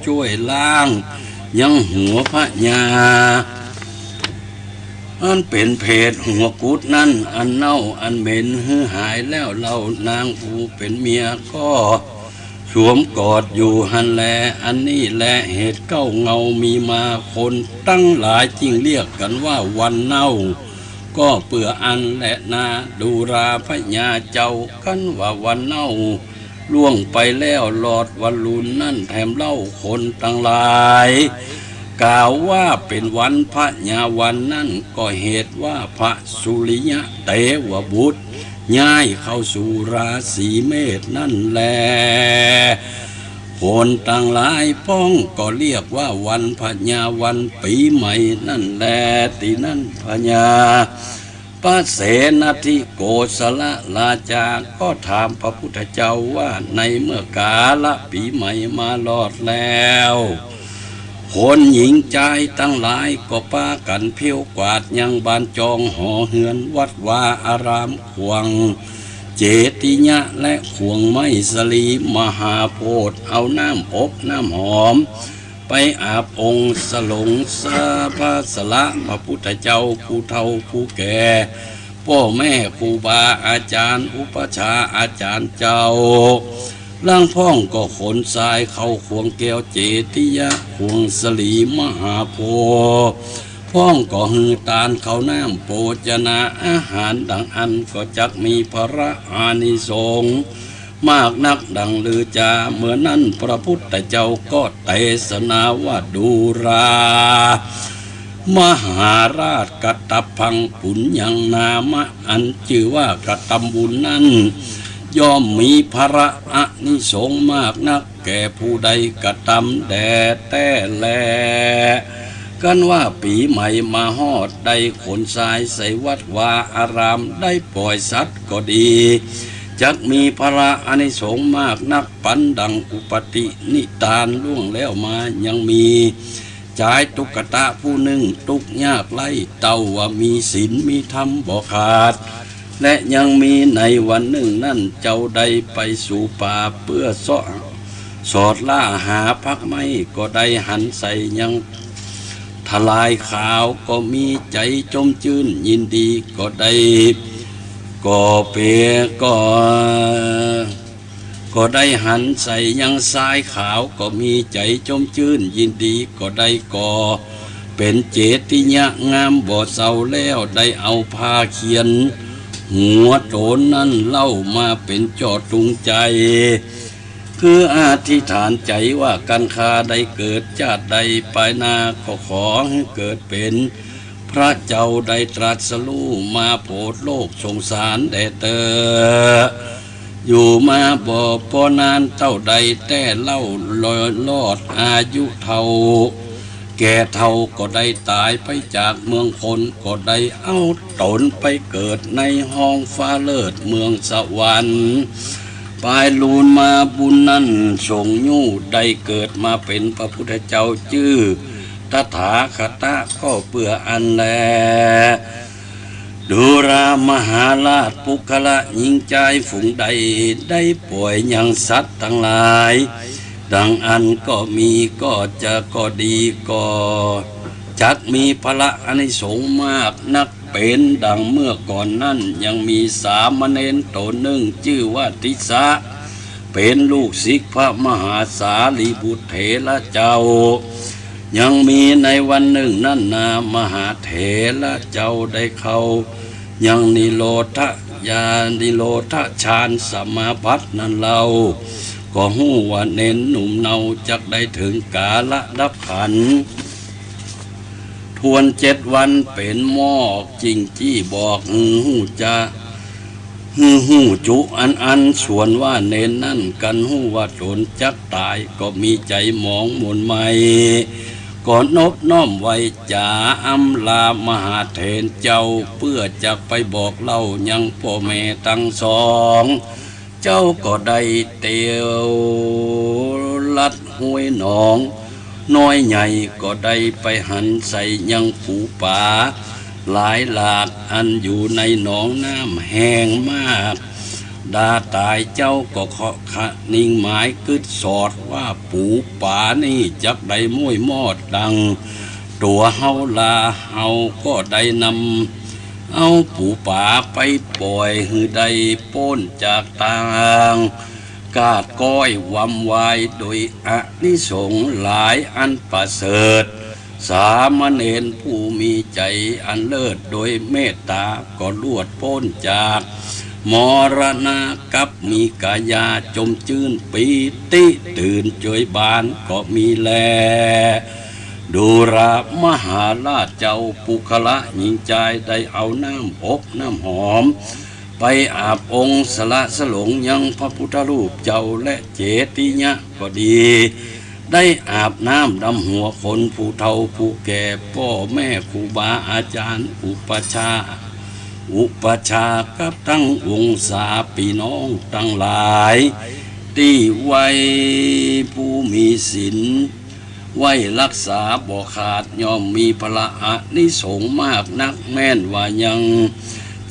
ช่วยล้างยังหัวพระยาอันเป็นเพศหัวกุดนั่นอันเน่าอันเหม็นหือหายแล้วเรานางผู้เป็นเมียก็สวมกอดอยู่หันแลอันนี้แลเหตุเก้าเงามีมาคนตั้งหลายจริงเรียกกันว่าวันเน่าก็เปื่ออันและนาดูราพญาเจ้ากันว่าวันเน่าล่วงไปแล้วหลอดวันลุนนั่นแถมเล่าคนตั้งหลายกล่าวว่าเป็นวันพระญาวันนั่นก็เหตุว่าพระสุริยะเตวบุตรย้ายเข้าสู่ราศีเมษนั่นแลคนต่างหลายพ้องก็เรียกว่าวันพระญาวันปีใหม่นั่นแลที่นั่นพระญาพระเสนาธิโกศลราชาก็ถามพระพุทธเจ้าว่าในเมื่อกาละปีใหม่มาลอดแล้วคนหญิงใจตั้งหลายก็ป้ากันเพี้ยวกวาดยังบานจองหอเฮือนวัดวาอารามขวงเจติยะและขวงไม้สลีมหาโพธิ์เอาน้ำอบน้ำหอมไปอาบองค์สลงสาพาสละพระพุทธเจ้าผู้เฒ่าผู้แก่พ่อแม่ครูบาอาจารย์อุปชาอาจารย์เจ้าล่างพ้องก็ขนทรายเข้าขวงแก้วเจติยะขวงสลีมหาโพธิ์พ้องก็หือตาลเขาน้ำโภชนาอาหารดังอันก็จักมีพระอานิสงส์มากนักดังลือจาเมื่อนั้นพระพุทธเจ้าก็เทศนาว่าดูรามหาราชกตัพพังปุญญังนามะอันชื่อว่ากตัมบุญนั้นย่อมมีพระอานิสงส์มากนักแก่ผู้ใดกระทำแด่แต่แลกันว่าปีใหม่มาฮอดได้ขนทรายใส่วัดวาอารามได้ปล่อยสัตว์ก็ดีจักมีพระอานิสงส์มากนักปันดังอุปตินิทานล่วงแล้วมายังมีจ่ายตุกตะผู้หนึ่งทุกยากไล่เต่าว่ามีศีลมีธรรมบ่ขาดและยังมีในวันหนึ่งนั่นเจ้าใดไปสู่ป่าเพื่อสอดล่าหาพักไม้ก็ได้หันใส่ยังทลายขาวก็มีใจจมชื่นยินดีก็ได้ก็เปียก็ได้หันใส่ยังทรายขาวก็มีใจจมชื่นยินดีก็ได้ก่อเป็นเจติยะงามบ่เศร้าแล้วได้เอาผ้าเขียนหัวโจรนั่นเล่ามาเป็นจอดจุงใจคืออธิษฐานใจว่ากันคาได้เกิดชาติใดไปนาก็ขอให้เกิดเป็นพระเจ้าได้ตรัสรู้มาโปรดโลกสงสารแด่เตออยู่มาบ่พอนานเท่าใดแต่เล่าลอดอายุเท่าแก่เท่าก็ได้ตายไปจากเมืองคนก็ได้เอาตนไปเกิดในห้องฟ้าเลิศเมืองสวรรค์ปลายลูนมาบุญนั้นส่งยู่ได้เกิดมาเป็นพระพุทธเจ้าชื่อตถาคตก็เปื่ออันแลดูรามหาราชปุคละหญิงใจฝูงใดได้ป่วยยังสัตว์ทั้งหลายดังอันก็มีก็จะก็ดีก็จักมีพระอานิสงส์มากนักเป็นดังเมื่อก่อนนั้นยังมีสามเณรตนหนึ่งชื่อว่าติสะเป็นลูกศิษย์พระมหาสารีบุตรเถระเจ้ายังมีในวันหนึ่งนั่นนามหาเถระเจ้าได้เข้ายังนิโรธฌานสมาบัตินั้นเราก็หู้ว่าเน้นหนุ่มเนาจักได้ถึงกาละดับขันทวน7 วันเป็นหมอกจริงจี้บอกหูจะหูจุอันส่วนว่าเน้นนั่นกันหูว่าตนจักตายก็มีใจมองหมุนใหม่ก่อนนบน้อมไว้จ่าอำลามหาเถรเจ้าเพื่อจะไปบอกเล่ายังพ่อแม่ทั้งสองเจ้าก็ได้เตียวลัดห้วยหนองน้อยใหญ่ก็ได้ไปหันใส่ยังผูป่าหลายหลากอันอยู่ในหนองน้ำแห้งมาก ดาตายเจ้าก็เคาะขะนิ่งหมายกึดสอดว่าปูป่านี่จักได้ม้วยมอดดังตัวเฮาลาเฮาก็ได้นำเอาปูป่าไปปล่อยหือใดป้นจากตางกาดก้อยวำวายโดยอานิสงส์หลายอันประเสริฐสามเณรผู้มีใจอันเลิศโดยเมตตาก็ลวดพ้นจากมรณะกับมีกายาจมจื้นปีติตื่นเจยบานก็มีแลดูรามหาราชเจ้าปุคละหญิงใจได้เอาน้ำอบน้ำหอมไปอาบองค์สละสลงยังพระพุทธรูปเจ้าและเจติยะก็ดีได้อาบน้ำดำหัวคนผู้เฒ่าผู้แก่พ่อแม่ครูบาอาจารย์อุปชากับตั้งวงศาพี่น้องตั้งหลายที่ไว้ผู้มีศีลไว้รักษาบ่ขาดย่อมมีพละอานิสงส์มากนักแม่นว่ายัง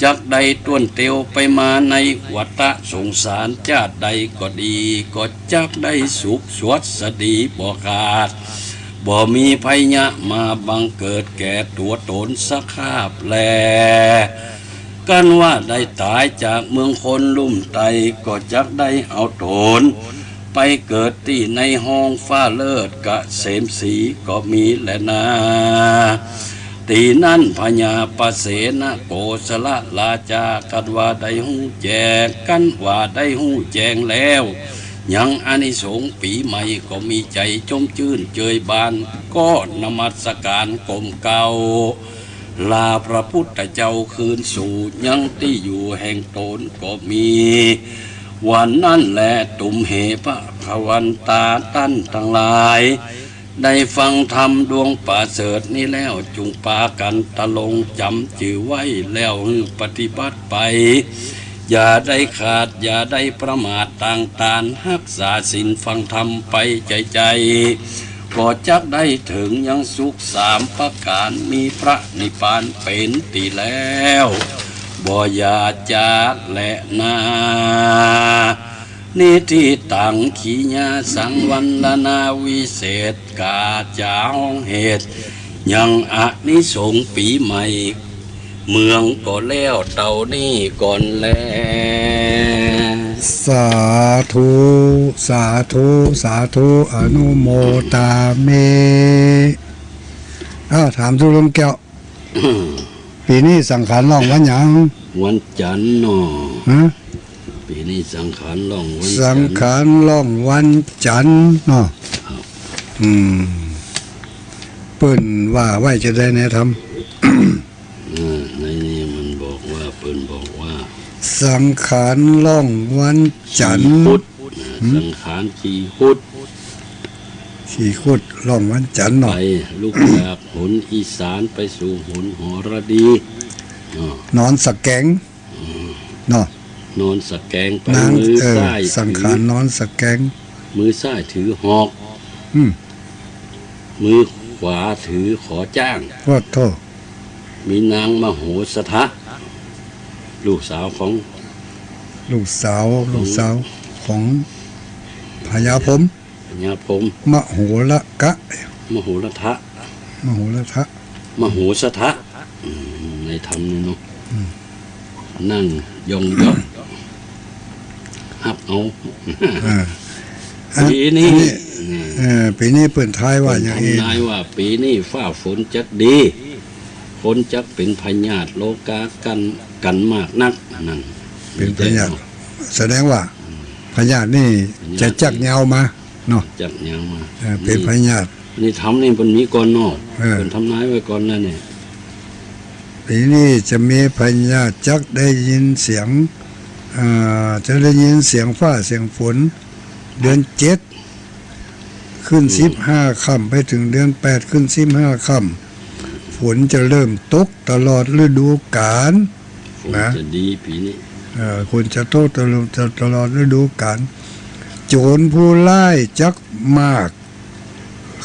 จักใดต้วนเตียวไปมาในวัฏสงสารชาติใดก็ดีก็จักได้สุขสวัสดีบ่ขาดบ่มีภัยยะมาบังเกิดแก่ตัวตนสักคาบแลกันว่าได้ตายจากเมืองคนลุ่มไตก็จักได้เอาตนไปเกิดที่ในห้องฟ้าเลิศกะเสมสีก็มีแลนาตีนั่นพญาปเสนโกศลราชากันว่าได้หูแจงกันว่าได้หูแจงแล้วยังอานิสงส์ปีใหม่ก็มีใจจมชื่นเจยบานก็นมัสการกรมเก่าลาพระพุทธเจ้าคืนสู่ยังที่อยู่แห่งตนก็มีวันนั้นแลตุมเหพระขวันตาตั้นทั้งหลายได้ฟังธรรมดวงป่าเสริฐนี้แล้วจุงปากันตะลงจำจื่อไว้แล้วปฏิบัติไปอย่าได้ขาดอย่าได้ประมาทต่างตานรักษาศีลฟังธรรมไปใจก็จักได้ถึงยังสุขสามประการมีพระนิพพานเป็นตีแล้วบ่อยาจากและนานิธิตังขีญาสังวันลนาวิเศษกาจาห้องเหตุยังอานิสงส์ปีใหม่เมืองก็แล้วเต่านี่ก่อนแล้วสาธุสาธุสาธุอนุโมตาเมถามทุลุงแก้วปีนี้สังขารล่องวันหยังวันจันทร์เนาะปีนี้สังขารล่องวันสังขารล่องวันจันทร์เนาะเปิ้นว่าไว้จะได้แนะทในนี้มันบอกว่าเปิ้นบอกว่าสังขารล่องวันจันทร์สังขารขี่คุดล่องวันจันทร์เนาะไปลุกจากหนอีสานไปสู่หนหรดีนอนสะแกงเนาะนอนสะแกงไปมือซ้ายสังขารนอนสะแกงมือซ้ายถือหอกมือขวาถือขอจ้างว่าโทษมีนางมโหสถะลูกสาวของพญาพรหมมโหระกะมโหระทะมโหสถะในธรรมนี่เนาะนั่งยองยศฮับเอาปีนี้เปิดท้ายว่าอย่างนี้ทำนายว่าปีนี้ฟ้าฝนจักดีฝนจักเป็นพญาตโลกากันมากนักนั่นเป็นพญาตแสดงว่าพญาตนี่จะจักยาวมาเนาะจักยาวมาเป็นพญาตนี่ทำนี่มันมีก่อนเนาะเป็นทำนายไว้ก่อนนั่นเนี่ยปีนี้จะมีพญาตจักได้ยินเสียงจะได้ยินเสียงฟ้าเสียงฝนเดือน7ขึ้น15ค่ำไปถึงเดือน8ขึ้น15ค่ำฝนจะเริ่มตกตลอดฤดูกาลนะจะดีปีนี้คนจะโตตลอดฤดูกาลโจรผู้ร้ายจักมาก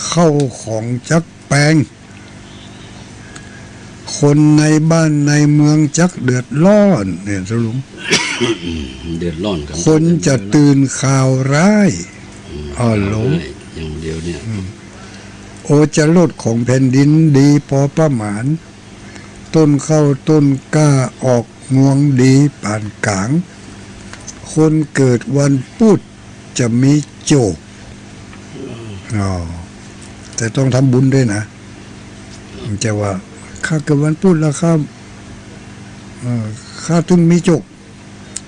เข้าของจักแปลงคนในบ้านในเมืองจักเดือดร้อนเนี่ยสรุป เดือดร้อนกัน คนจะตื่นข่าวร้ายอ๋อหลง อย่างเดียวเนี่ย โอจะลดของแผ่นดินดีพอประมาณ ต้นเข้าต้นกล้าออกงวงดีปานกลาง คนเกิดวันพุธจะมีโจกอ๋อแต่ต้องทำบุญด้วยนะมันจะว่าข้าเกิดวันพุธแล้วข้าถึงมีโจก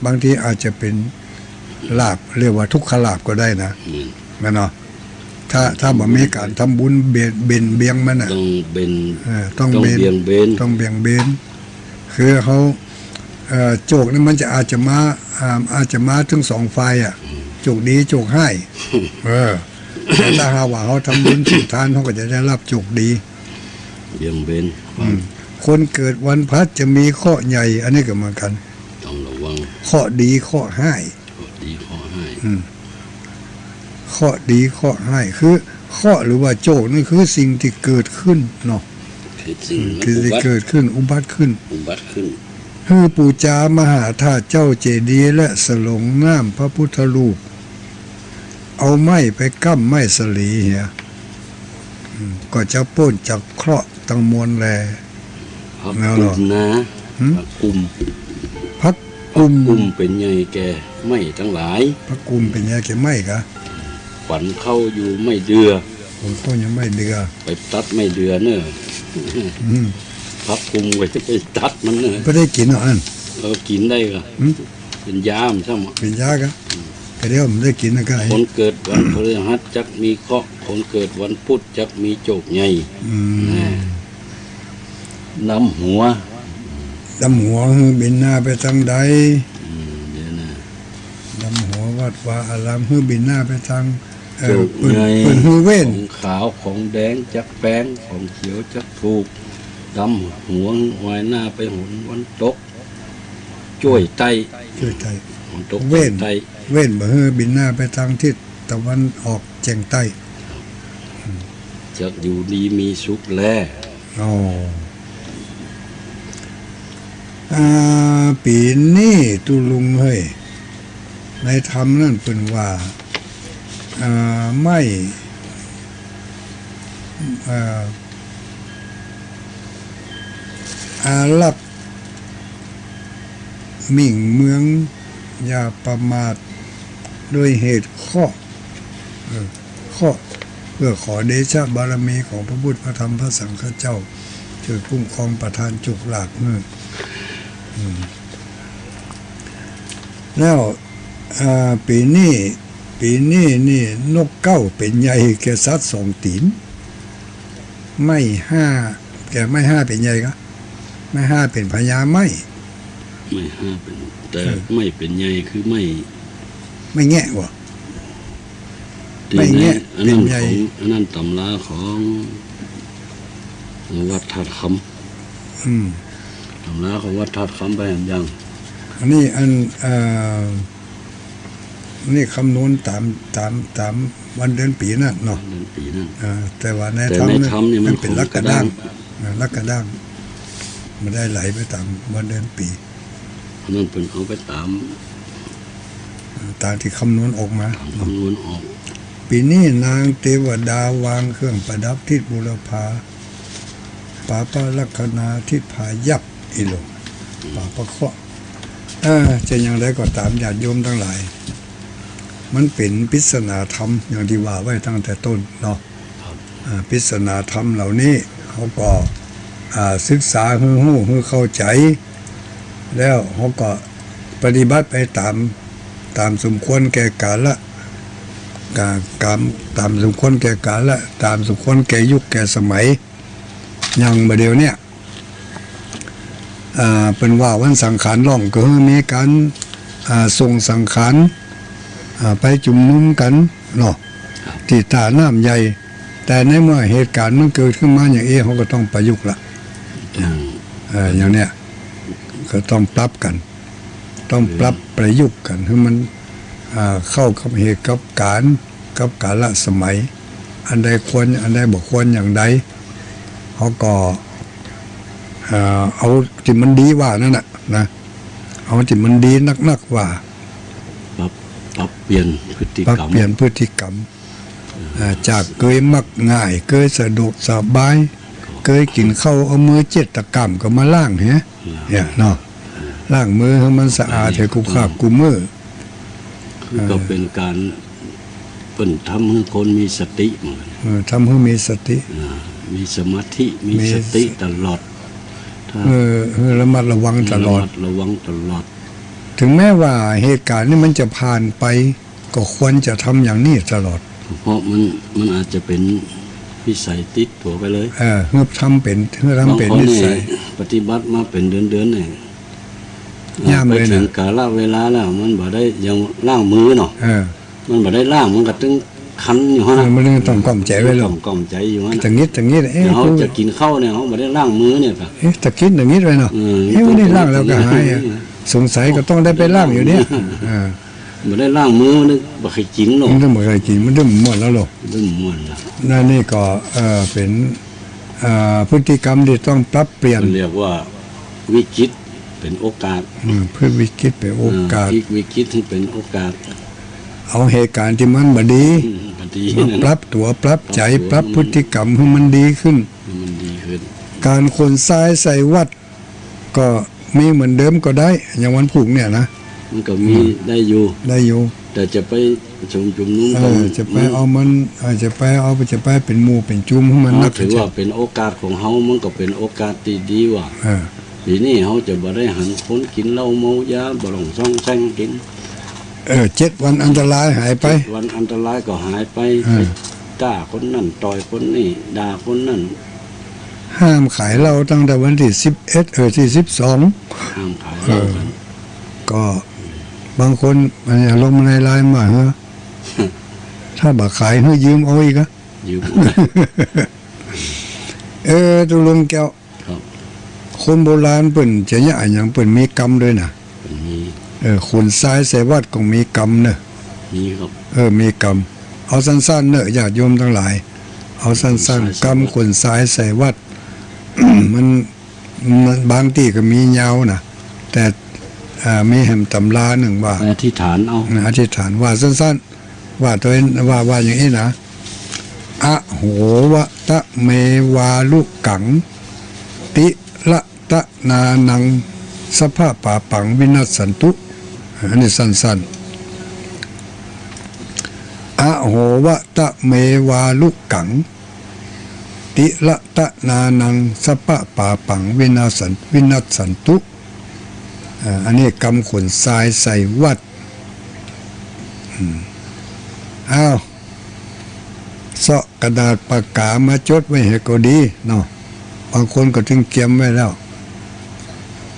บางทีอาจจะเป็นลาภเรียกว่าทุกขลาภก็ได้นะแม่เนาะถ้าบ่มีการทำบุญเบียงมันน่ะ ต้องเบน ต้อง ต้อง เบน เบี่ยงเบน ต้องเบี่ยงเบนคือเขาโจกนี่มันจะอาจจะมาถึงสองฝ่ายอ่ะโจกดีโจกให้แต่ถ้าหากว่าเขาทำบุญสุทานเขาก็จะได้รับโจกดี เบี่ยงเบน คนเกิดวันพฤหัสจะมีข้อใหญ่ อันนี้ก็เหมือนกัน ต้องระวัง ข้อดีข้อให้ ข้อดีข้อให้ ข้อดีข้อให้คือข้อหรือว่าโจกนี่คือสิ่งที่เกิดขึ้นเนาะ คือสิ่ง คือที่เกิดขึ้นอุบัติขึ้น อุบัติขึ้น ฮือปูจามหาธาตุเจ้าเจดีย์และสลงน้ำพระพุทธรูปเอาไม้ไปกั้มไม้สลีเหียก็จะพ้นจากเคราะห์ตั้งมวลแล พักกลุ่มนะพักกลุ่ม พักกุม กลุ่มเป็นไงแกไม่ทั้งหลาย พักกุมเป็นยาแก่ไม้กะ ขวัญเข้าอยู่ไม่เดือ ผมก็ยังไม่เดือ ไปตัดไม่เดือเนอะพักกลุ่มไว้ไปตัดมันเนอะ ไม่ได้กินหรอกอัน กินได้ก็เป็นยามใช่ไหม เป็นยากะแต่เดี๋ยวผมได้กินนะก็ไอ้ คนเกิดวันพฤหัสจักมีเคราะห์คนเกิดวันพุธจักมีโจกใหญ่น้ำหัว ดำหัวฮือบินหน้าไปทางใด เดี๋ยวนะ ดำหัววัดว่าอารามฮือบินหน้าไปทาง โจก ปืน ใหญ่ ปืนฮือเว้น ของขาวของแดงจักแป้งของเขียวจักถูกดำหัววายหน้าไปหนวันตกจ้วยไต ช่วยใจ วันตก เว้น ไต เว้นบ่ฮือบินหน้าไปทางทิศตะวันออกแจ้งใต้ จักอยู่ดีมีสุขแล อ๋อปีนี้ตุลุงเฮ้ยในธรรมนั่นเป็นว่าไม่อาลับมิ่งเมืองอย่าประมาทโดยเหตุข้อเพื่อขอเดชะบารมีของพระพุทธพระธรรมพระสังฆเจ้าช่วยคุ้มครองประทานจุกหลากเมื่อแล้วปีนี้นี่นกเก้าเป็นใหญ่แกสัตว์สองตีนไม่ห้าแกไม่ห้าเป็นใหญ่ก็ไม่ห้าเป็นพญาไม่ ไม่ห้าเป็นแต่ไม่เป็นใหญ่คือไม่ ไม่แง่วะ ที่ ไม่แง่ อันนั้น เป็นใหญ่ ของอันนั้นตำราของวัดธาตุค อืม ำตำราของวัดธาตุคำไปเห็นยัง อันนี้นี่คำนวณตามวันเดือนปีนั่นเนาะ เดือนปีนั้น แต่ว่าใน แต่ ธรรม ในธรรมเนี่ยมัน เป็น ของ ลักกระ กระด้า ด้าง งลักกระด้างมันได้ไหลไปตามวันเดือนปี อันนั้นเป็นเอาไปตาม ตามที่คำนวณออกมา คำนวณออก ปีนี้นางเทวดาวางเครื่องประดับทิศบุรพาปาปลักษณาทิศผายับอีหลงปาปะเคาะจะอย่างไรก็ตามญาติโยมทั้งหลาย มันเป็นปริศนาธรรมอย่างที่ว่าไว้ตั้งแต่ต้นเนาะปริศนาธรรมเหล่านี้เขาก็ศึกษาให้เข้าใจ แล้วเขาก็ปฏิบัติไปตามสมควรแก่กาลละตามสมควรแก่กาลละตามสมควรแก่ยุคแก่สมัยอย่างเดียวเนี่ยเป็นว่าวันสังขารล่องก็มีการส่งสังขารไปจุ่มนุมกันเนาะที่ตาน้ำใหญ่ แต่ในเมื่อเหตุการณ์มันเกิดขึ้นมาอย่างเขาก็ต้องประยุกต์ละอย่างเนี้ยก็ต้องปรับกัน ต้องปรับประยุกต์กันให้มันเข้ากับเหตุกับการกับกาลสมัย อันใดควรอันใดบ่ควรอย่างใดเขาก็เอาที่มันดีว่านั่นน่ะนะเอา เอาที่มันดีนักๆว่า ปรับเปลี่ยนพฤติ ปรับ กรรม เปลี่ยนพฤติกรรมจากเคยมักง่ายเคยสะดวกสบายเคยกินข้าวเอามือเจ็ดตะกร้ำก็มาล้างเนี่ยเนาะล้างมือให้มันสะอาดให้กูขาบกูมือ ก็เป็นการเป็นทำให้คนมีสติเหมือนกัน ทำให้มีสติ มีสมาธิมีสติตลอดถ้า ระมัดระวังตลอด ระวังตลอด ถึงแม้ว่าเหตุการณ์นี้มันจะผ่านไปก็ควรจะทำอย่างนี้ตลอด เพราะมันอาจจะเป็นวิสัยติดตัวไปเลย เพื่อทำเป็นนิสัย ปฏิบัติมาเป็นเดือนเนี่ย ย่าม ไป เลยนะ ถึงกาลเวลาแล้วมันบ่ได้ยังล้างมือเนาะ มันบ่ได้ล้างมันก็ตึงคันอยู่ฮะนะ มันต้องก้มใจไว้หรอก กล่อมใจอยู่ฮะ ตะงิดเขาจะกินข้าวเนี่ยเขาบ่ได้ล้างมือเนี่ยค่ะ ตะกิดตะงิดไว้เนาะไม่ได้ล่างแล้วก็หายสงสัยก็ต้องได้ไปล่างอยู่เนี่ย บ่ได้ล้างมือนึกบ่เคยกินหรอก มันต้องเหมือนกินมันต้องหมดแล้วหรอก ดึงม่วนล่ะ นั่นนี่ก็เป็นพฤติกรรมที่ต้องปรับเปลี่ยน เรียกว่าวิกฤตเป็นโอกาส เพื่อวิกฤตเป็นโอกาส พลิกวิกฤตให้เป็นโอกาส เอาเหตุการณ์ที่มันบดี พอดี มา นั่น ปรับตัวปรับใจปรับพฤติกรรมให้มันดีขึ้น มันดีขึ้น การขนทรายใส่วัด ก็มีเหมือนเดิมก็ได้ อย่างวันผูกเนี่ยนะ มันก็มีได้อยู่ ได้อยู่ แต่จะไปชุมนุม จะไปเอามันจะไปเป็นหมู่เป็นจุ่มให้มันนัก ถือว่าเป็นโอกาสของเฮามันก็เป็นโอกาสที่ดีว่า เออ ทีนี้เฮาจะบ่ได้หันคนกินเหล้าเมายาบ่ต้องซ่องแซงกิน 7 วันอันตรายหายไป วันอันตรายก็หายไป เออ ไปด่าคนนั่นต่อยคนนี่ด่าคนนั่น ห้ามขายเหล้าตั้งแต่วันที่11ที่12 ห้ามขายเหล้ากัน ก็บางคนมันลงในไลน์มาฮะถ้าบักขายให้ยืมเอาอีกอะ อยู่ ตุลุงแก้ว ครับ คนโบราณเปิ่นจะยะอย่างเปิ่นมีกรรมด้วยนะ มี คนซ้ายใส่วัดก็มีกรรมเนอะ มีครับ มีกรรมเอาสั้นๆเนอะญาติโยมทั้งหลาย เอาสั้นๆกรรมคนซ้ายใส่วัด มันบางที่ก็มียาวนะแต่มีแห่มตำราหนึ่งว่า ไปอธิษฐานเอา อธิษฐานว่าสั้นๆว่าตัวเองว่าอย่างนี้นะอะโหวะตะเมวาลุกังติละตะนานังสภาป่าปังวินัสสันตุอันนี้สั้นๆอะโหวะตะเมวาลุกังติละตะนานังสภาป่าปังวินัสสันตุอันนี้กำขนทรายใส่วัดอ้าวเสาะกระดาษปากกามาจดไว้ให้ก็ดีเนาะบางคนก็ถึงเกียมไว้แล้ว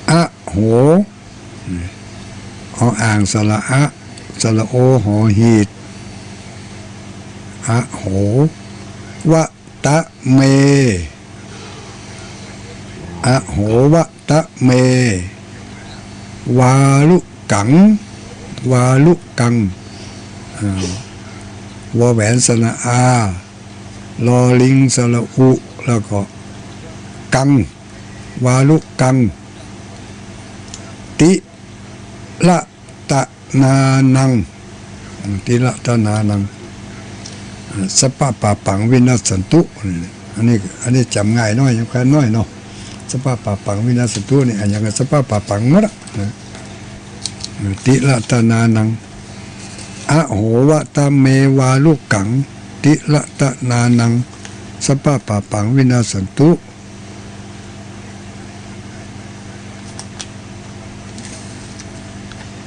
อะโหเอาอ่างสระอะสระโอหอหีดอะโหวะตะเมอะโหวะตะเมวาลุกังวอแหวนสระอาลอลิงสระอุแล้วก็กังวาลุกังติละตะนานังสปะปะปังวินัสสันตุอันนี้จำง่ายน้อยยังแค่น้อยเนาะสปะปะปังวินัสสันตุนี่อย่างกับสปะปะปังมั้งติละตะนานังอะโหวะตะเมวาลุกังติละตะนานังสปะปะปังวินาสันตุ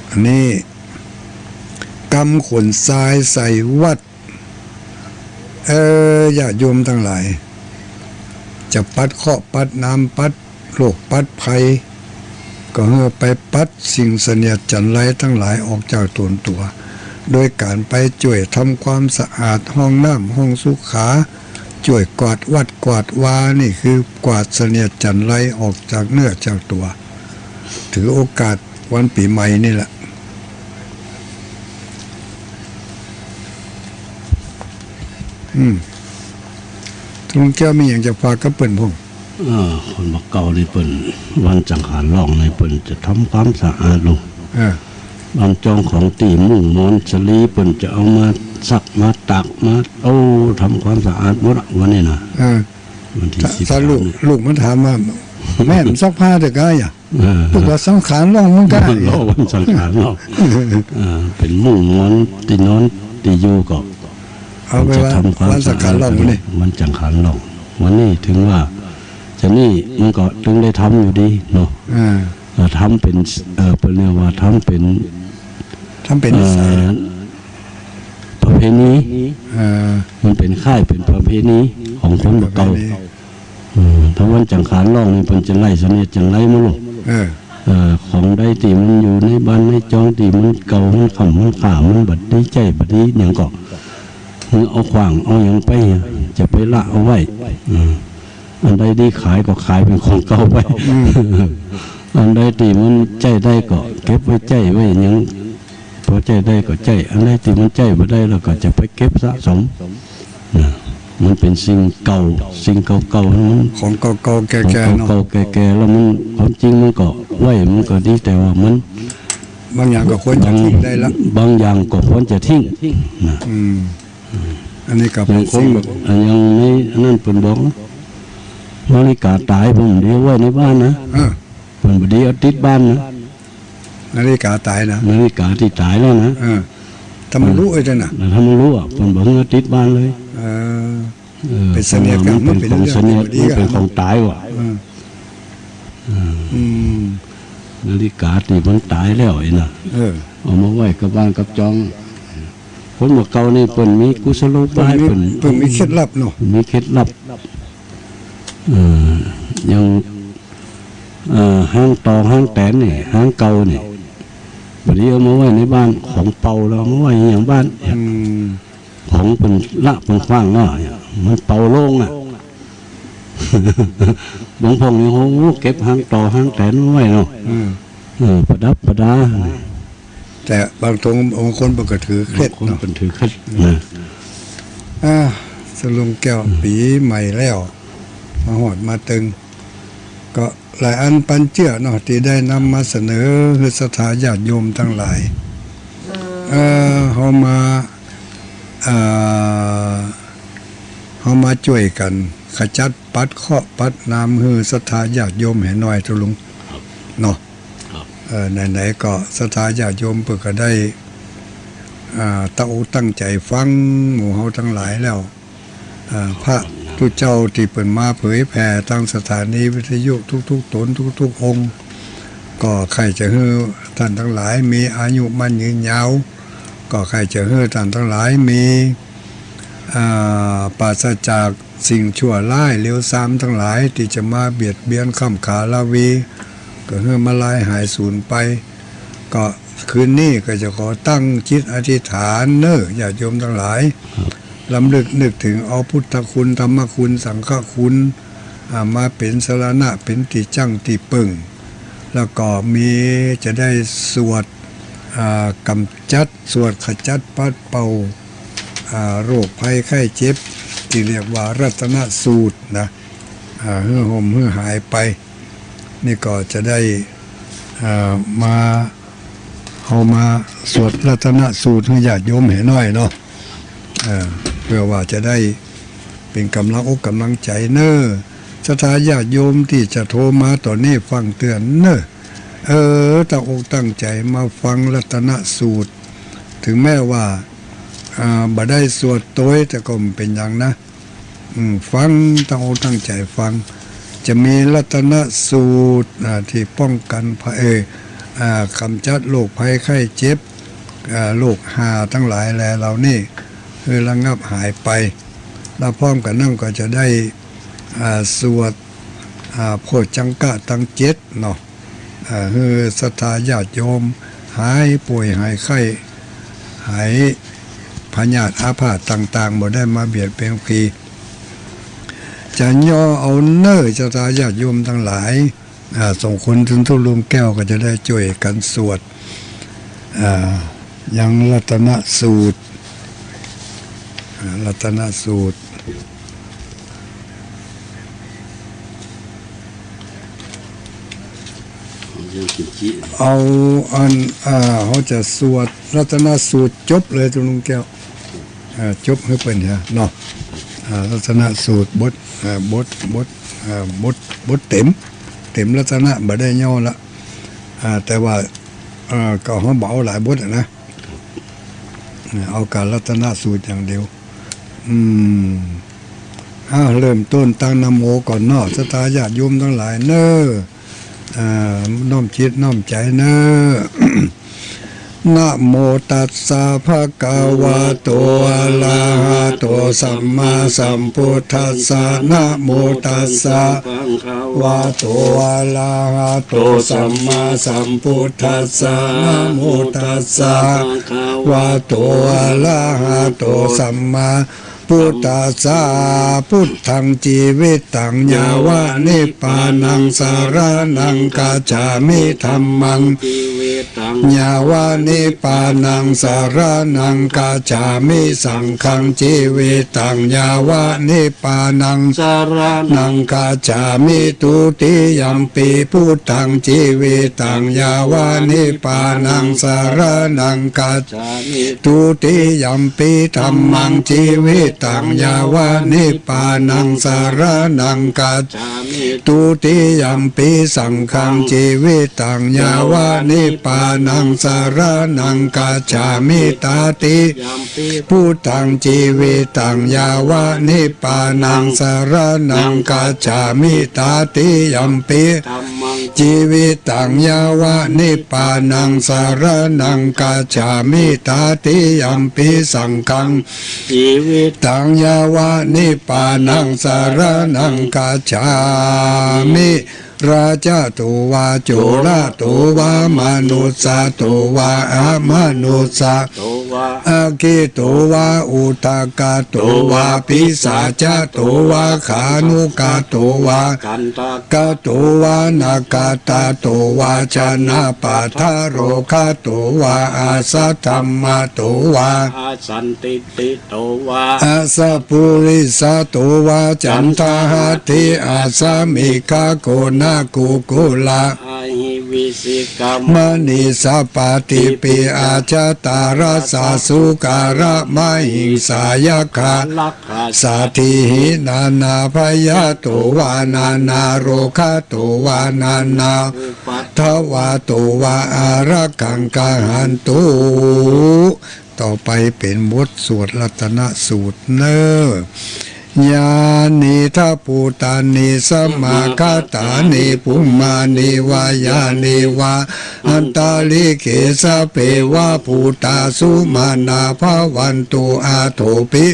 อันนี้กำขนทรายใส่วัดญาติโยมทั้งหลายจะปัดเคราะห์ปัดน้ำปัดโรคปัดภัยก็เพื่อไปปัดสิ่งเสนียดจันไรทั้งหลายออกจากตัว โดยการไปช่วยทำความสะอาดห้องน้ำห้องสุขาช่วยกวาดวัดกวาดวานี่คือกวาดเสนียดจันไรออกจากเนื้อจากตัว ถือโอกาสวันปีใหม่นี่แหละทุกเจ้ามีอย่างจะฝากกับเปิ่นพง คนบักเก่าในเปิ่นวันจังหารล่องในเปิ่นจะทำความสะอาดลงบางจองของตีมุ่งมอนสลีเปิ่นจะเอามาซักมาตักมาทำความสะอาดหมดวันนี้นะวันที่10 ถ้าลูกมันถามว่าแม่มันซักผ้าเด็กไงอ่ะพวกเราสังขารล่องมันก็ล่อวันสังขารล่องเป็นมุ่งมอนตีนอนตีอยู่ก็เอาไปว่าวันสังขารล่องนี่วันจังหารล่องวันนี้ถึงว่าจะนี่มันก็ถึงได้ทำอยู่ดีเนาะทำเป็นเป็นเรียกว่าทำเป็นประเพณีมันเป็นค่ายเป็นประเพณีของคนบักเก่าถ้าวันจังขานล่องนี่เป็นจะไล่เสนียดจังไล่มาลูกของได้ตีมันอยู่ในบ้านในจองตีมันเก่ามันขำมันขามันบัดนี้ใจบัดนี้อย่างก็เอาขวางเอาอย่างไปจะไปละเอาไว้อันใดดีขายก็ขายเป็นของเก่าไปอันใดตีมันใจได้ก็เก็บไว้ใจไว้อย่างพอใจได้ก็ใจอันใดตีมันใจไม่ได้แล้วก็จะไปเก็บสะสมมันเป็นสิ่งเก่าสิ่งเก่าๆมันของเก่าๆแก่ๆเนาะเก่าแก่ๆแล้วมันความจริงมันก็ไว้มันก็ดีแต่ว่ามันบางอย่างก็ควรจะทิ้งได้ละบางอย่างก็ควรจะทิ้งอันนี้กับคนอย่างนี้นั่นเป็นบอกนาฬิกาตายผมเดียวไว้ในบ้านนะผมบดีเอาติดบ้านนะนาฬิกาตายนะนาฬิกาที่ตายแล้วนะทำมันรู้เลยนะทำมันรู้ผมบอกเอาติดบ้านเลยเป็นเสน่ห์กันมันเป็นของเสน่ห์มันเป็นของตายว่ะนาฬิกาที่มันตายแล้วไอ้น่ะเอามาไว้กับบ้านกับจองคนบักเก่านี่เปิ่นมีกุศโลบายเปิ่นมีเคล็ดลับเนาะมีเคล็ดลับยังห้างตอห้างแตนนี่ห้างเก่านี่บัดนี้เอามาไว้ในบ้านของเป่าแล้วมาไว้อย่างบ้านของเป็นละเป็นขว้างเนาะมันเป่าโล่งบางพงนี่โหเก็บห้างตอห้างแตนไว้เนาะประดับประดาแต่บางคนก็ถือเคล็ดเนาะคนถือเคล็ดสลุงแก้วปีใหม่แล้วมาหอดมาตึงก็หลายอันปันเจือเนาะที่ได้นำมาเสนอคือสถาญาติโยมทั้งหลายเขามาช่วยกันขจัดปัดเคาะปัดน้ำคือสถาญาติโยมให้น้อยทุลุงเนาะไหนๆก็สถาญาติโยมเพื่อก็ได้ตั้งใจฟังหมู่เฮาทั้งหลายแล้วพระทุกเจ้าที่เปิดมาเผยแผ่ทางสถานีวิทยุทุกๆตนทุกๆองค์ก็ใครจะให้ท่านทั้งหลายมีอายุมั่นยืนยาวก็ใครจะให้ท่านทั้งหลายมีปราศจากสิ่งชั่วร้ายเลวทรามทั้งหลายที่จะมาเบียดเบียนข้ามขาลาวีก็ให้มาลายหายสูญไปก็คืนนี้ก็จะขอตั้งจิตอธิษฐานญาติโยมทั้งหลายลำลึกนึกถึงเอาพุทธคุณธรรมคุณสังฆคุณมาเป็นสรณะเป็นที่จั่งที่ปึ่งแล้วก็มีจะได้สวดกำจัดสวดขจัดปัดเป่าโรคภัยไข้เจ็บที่เรียกว่ารัตนสูตรนะเหื่อห่มเหื่อหายไปนี่ก็จะได้เอามาสวดรัตนสูตรให้ญาติโยมเห็นหน่อยเนาะเพื่อว่าจะได้เป็นกำลังอกกำลังใจสถาญาติโยมที่จะโทรมาต่อนี้ฟังเตือนตั้งอกตั้งใจมาฟังรัตนสูตรถึงแม้ว่าบ่ได้สวดโต้ยแต่ก็เป็นอย่างนะฟังตั้งอกตั้งใจฟังจะมีรัตนสูตรที่ป้องกันภัยกำจัดโรคภัยไข้เจ็บโรคหาทั้งหลายแลเหล่านี้คือระงับหายไปแล้วพร้อมกันนั่นก็จะได้สวดโพชังกะตั้ง7เนาะคือศรัทธาญาติโยมหายป่วยหายไข้หายพยาธิอาพาธต่างๆบ่ได้มาเบียดเบียนผีจะย่อเอาศรัทธาญาติโยมทั้งหลายส่งคนถึงทุลุงแก้วก็จะได้ช่วยกันสวดยังรัตนสูตรรัตนสูตร ยังกินจิ เอาอันเขาจะสวดรัตนสูตรจบเลยตุลุงแก้วจบให้เป็นฮะเนาะรัตนสูตรบทบทเต็มรัตนะบ่ได้ย่อละแต่ว่าก็เขาเบาหลายบทนะเอาการรัตนสูตรอย่างเดียวเริ่มต้นตั้งนะโมก่อนเนาะสตาญาติโยมทั้งหลายเน้อน้อมจิตน้อมใจเน้อ นะโมตัสสะภะคะวะโตอะระหะโตสัมมาสัมพุทธัสสะนะโมตัสสะวะโตอะระหะโตสัมมาสัมพุทธัสสะนะโมตัสสะวะโตอะระหะโตสัมมาพุทธัสสะพุทธังจีวิตังญาวะนิพพานังสารนังกัจฉามิธัมมังญาวะนิพพานังสารนังกัจฉามิสังฆังจีวิตังญาวะนิพพานังสารนังกัจฉามิตุติยัมปิพุทธังจีวิตังญาวะนิพพานังสารนังกัจฉามิตุติยัมปิธัมมังจีวิตังญาวะนิพพานังสารนังกัจฉามิตุติยัมปิสังฆังจีวิตังญาวะนิพพานังสารนังกัจฉามิตาติพุทธังจีวิตังญาวะนิพพานังสารนังกัจฉามิตาติยัมปิจีวิตังญาวะนิพพานังสารนังกัจฉามิตาติยัมปิสังฆังจีวิตังญาวะนิพพานังสารนังกัจฉามิราชาตุวาโจระตุวามนุสสะตุวาอามนุสสะอาคิตุวาอุตกาตุวาปิสาจตุวาขานุกาตุวากันตกาตุวานากาตาตุวาชนะปัทาโรคาตุวาอาสัตธัมมาตุวาอาสันติติตุวาอาสัพพุริสตุวาจันทหติอาสามิกาโกนากุกุลาหิวิสิกรรมณิสัปปติปิอาจตาราสาสุการะมหิงสายคาสัตถิหินานาพยาตุวานานาโรคาตุวานานาทวาตุวาอารักขังกาหันตุต่อไปเป็นบทสวดรัตนสูตรเนอยานิทัพพุตานิสมาคาตานิปุมมานิวายานิวาอันตาลิเกสะเปวะพุตาสุมานาภวันตุอาโทปิ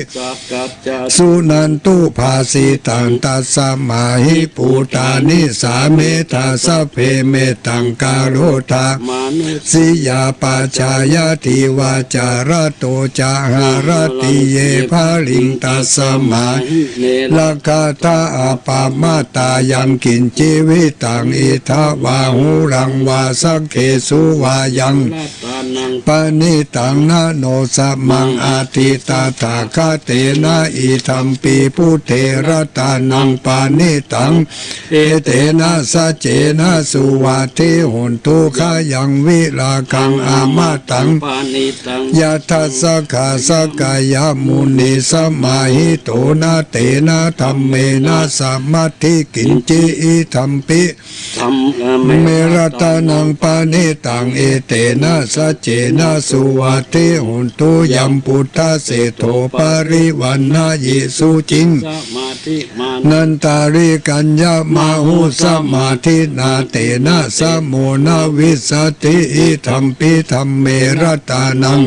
สุนันตุภาสิตังตัสสมาหิพุตานิสาเมตาสะเพเมตังกาโรธาสิยาปัจจายติวาจารโตจาหารติเยภาลิงตัสสมาลักขตาอปามาตายังกินชีวิตังอิทาวาหูรังวาสักเขสุวายังปณิตังนะโนสัมมังอาทิตาถาคาเตนะอิธัมปีพุเทระตานังปณิตังเอเตนะสัจเจนะสุวัติหุนทุขายังวิลาคังอามาตังยะทัสสะขาสกายมุนีสมาหิโตนะเตนะธัมเมนะสัมมัติกินจิอิธัมปิเมรตานังปานิตังเอเตนะสัจเจนะสุวัติหุนตุยัมพุทธเสโทปริวันนายิสุจิงนันตาริกัญญามาหุสมาธินาเตนะสโมนาวิสติอิธัมปิธัมเมรตานัง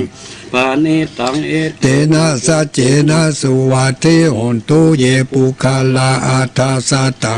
ปานิตังเอเตนะสัจเจนะสุวัติหุนตุเยปุคาลาอัฏฐสัตตัง